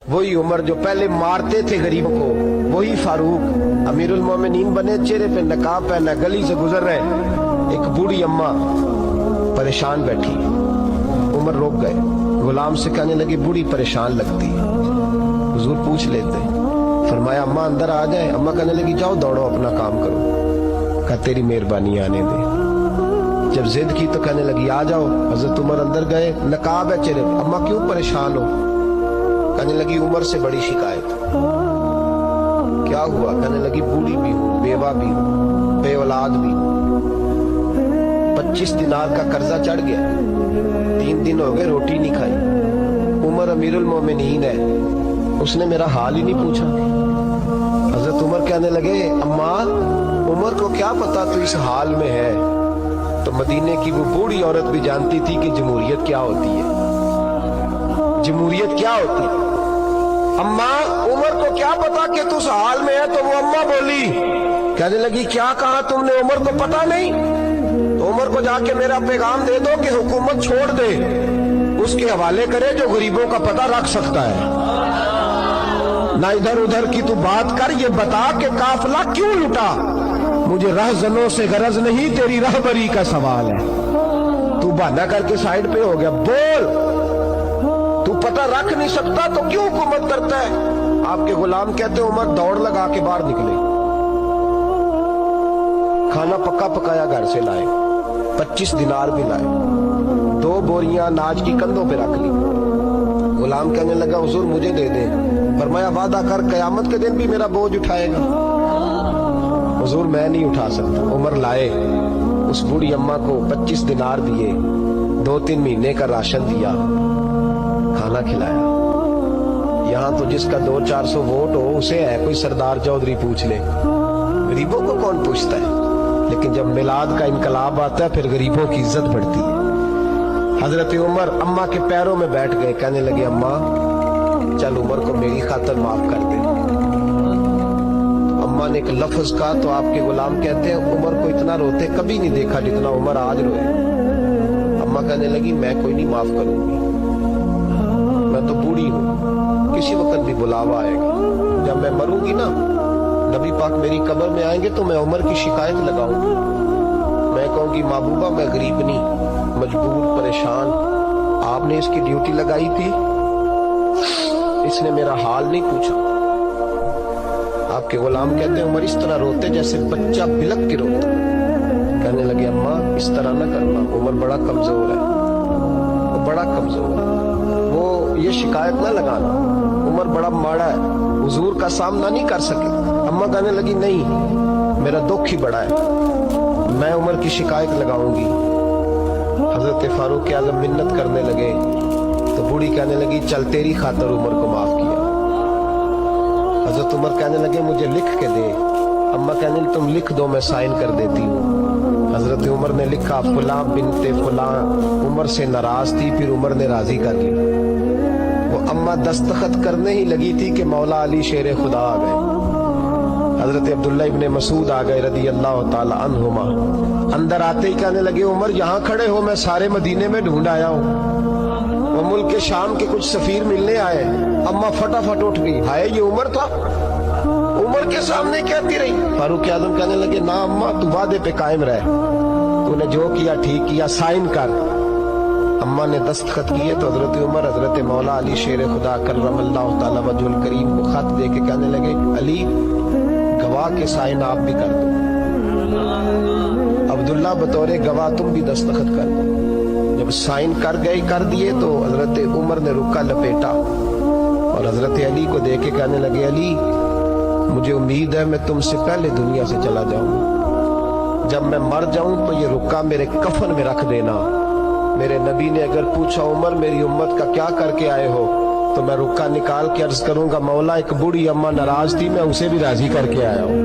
वही उमर जो पहले मारते थे गरीबों को, वही फारूक अमीरुल मोमिनीन बने, चेहरे पे नकाब पहना, गली से गुजर रहे, एक बूढ़ी अम्मा परेशान बैठी। उमर रोक गए, गुलाम से कहने लगी बूढ़ी परेशान लगती है। हुजूर पूछ लेते, फरमाया अम्मा अंदर आ जाए। अम्मा कहने लगी जाओ दौड़ो अपना काम करो। कहा तेरी मेहरबानी आने दे। जब जिद की तो कहने लगी आ जाओ। हजरत उमर अंदर गए, नकाब है चेहरे। अम्मा क्यों परेशान हो? कहने लगी उमर से बड़ी शिकायत। क्या हुआ? कहने लगी बूढ़ी भी हूँ, बेवा भी हूँ, बे औलाद भी हूँ, 25 दिनार का कर्जा चढ़ गया, 3 दिन हो गए रोटी नहीं खाई। उमर अमीरुल मोमिनीन है, उसने मेरा हाल ही नहीं पूछा। हजरत उमर कहने लगे अम्मा उमर को क्या पता तू इस हाल में है। तो मदीने की वो बूढ़ी औरत भी जानती थी कि जमहूरियत क्या होती है, जमहूरियत क्या होती है। अम्मा उमर को क्या पता कि तू इस हाल में है। तो वो अम्मा बोली, कहने लगी क्या कहा तुमने? उमर को पता नहीं? तो उमर को जाके मेरा पैगाम दे दो कि हुकूमत छोड़ दे, उसके हवाले करे जो गरीबों का पता रख सकता है। ना इधर उधर की तू बात कर, ये बता कि काफिला क्यों लुटा। मुझे रहजनों से गरज नहीं, तेरी रहबरी का सवाल है। तू बहाना करके साइड पे हो गया, बोल। तू पता रख नहीं सकता तो क्यों हुकूमत करता है? आपके गुलाम कहते उमर दौड़ लगा के बाहर निकले, खाना पक्का पकाया घर से लाए, 25 दिनार भी लाए, 2 बोरियां अनाज की कंधों पे रख ली। गुलाम कहने लगा हुजूर मुझे दे दे। फरमाया वादा कर कयामत के दिन भी मेरा बोझ उठाएगा। हुजूर मैं नहीं उठा सकता। उमर लाए, उस बूढ़ी अम्मा को 25 दिनार दिए, 2-3 महीने का राशन दिया, खाना खिलाया। यहाँ तो जिसका 200-400 वोट हो उसे है कोई सरदार चौधरी पूछ ले, गरीबों को कौन पूछता है। लेकिन जब मिलाद का इनकलाब आता है फिर गरीबों की इज्जत बढ़ती है। हजरत उमर अम्मा के पैरों में बैठ गए, कहने लगे अम्मा चल उमर को मेरी खातिर माफ कर दे। तो अम्मा ने एक लफ्ज कहा तो आपके गुलाम कहते हैं उमर को इतना रोते कभी नहीं देखा जितना उमर आज रोए। अम्मा कहने लगी मैं कोई नहीं माफ करूंगी, मैं तो बूढ़ी हूँ, किसी वक्त भी बुलावा आएगा। जब मैं मरूंगी ना, नबी पाक मेरी कब्र में आएंगे तो मैं उमर की शिकायत लगाऊंगी। मैं कहूंगी महबूबा मैं गरीबनी, मजबूर, परेशान, आपने इसकी ड्यूटी लगाई थी, इसने मेरा हाल नहीं पूछा। आपके गुलाम कहते हैं उमर इस तरह रोते जैसे बच्चा बिलक के रोता। कहने लगे अम्मा इस तरह ना करना, उमर बड़ा कमजोर है, वो बड़ा कमजोर है, वो ये शिकायत ना लगाना, उमर बड़ा माड़ा है, हुजूर का सामना नहीं कर सके। अम्मा कहने लगी नहीं मेरा दुख ही बड़ा है, मैं उमर की शिकायत लगाऊंगी। हजरत फारूक आज़म मिन्नत करने लगे तो बूढ़ी कहने लगी चल तेरी खातर उमर को माफ किया। हजरत उमर कहने लगे मुझे लिख के दे। अम्मा कहने लगी तुम लिख दो मैं साइन कर देती हूँ। हजरत उमर ने लिखा फलां बिनते फलां उमर से नाराज थी, फिर उमर ने राजी कर ली। वो अम्मा दस्तखत करने ही लगी थी कि मौला अली शेर खुदा आ गए। हजरत अब्दुल्ला इब्ने मसूद आ गए रदी अल्लाह ताला अन्हुमा। अंदर आते ही कहने लगे उमर यहाँ खड़े हो, मैं सारे मदीने में ढूंढ आया हूँ। वो मुल्क के शाम के कुछ सफीर मिलने आए। अम्मा फटाफट उठ गई, हाय ये उमर था, उमर के सामने कहती रही। फारूक आज़म कहने लगे ना अम्मा तू वादे पे कायम रह, तूने जो किया ठीक किया, साइन कर। अम्मा ने दस्तखत किए तो हजरत उमर हजरत मौला अली शेर खुदा करमल्लाहु ताला वजहुल करीम को खत दे के कहने लगे अली गवाह के साइन आप भी कर दो, अब्दुल्ला बतौरे गवाह तुम भी दस्तखत कर दो। जब साइन कर दिए तो हजरत उमर ने रुक्का लपेटा और हजरत अली को देख के कहने लगे अली मुझे उम्मीद है मैं तुमसे पहले दुनिया से चला जाऊं, जब मैं मर जाऊं तो ये रुक्का मेरे कफन में रख देना। मेरे नबी ने अगर पूछा उमर मेरी उम्मत का क्या करके आए हो, तो मैं रुक्का निकाल के अर्ज करूंगा मौला एक बूढ़ी अम्मा नाराज थी, मैं उसे भी राजी करके आया हूं।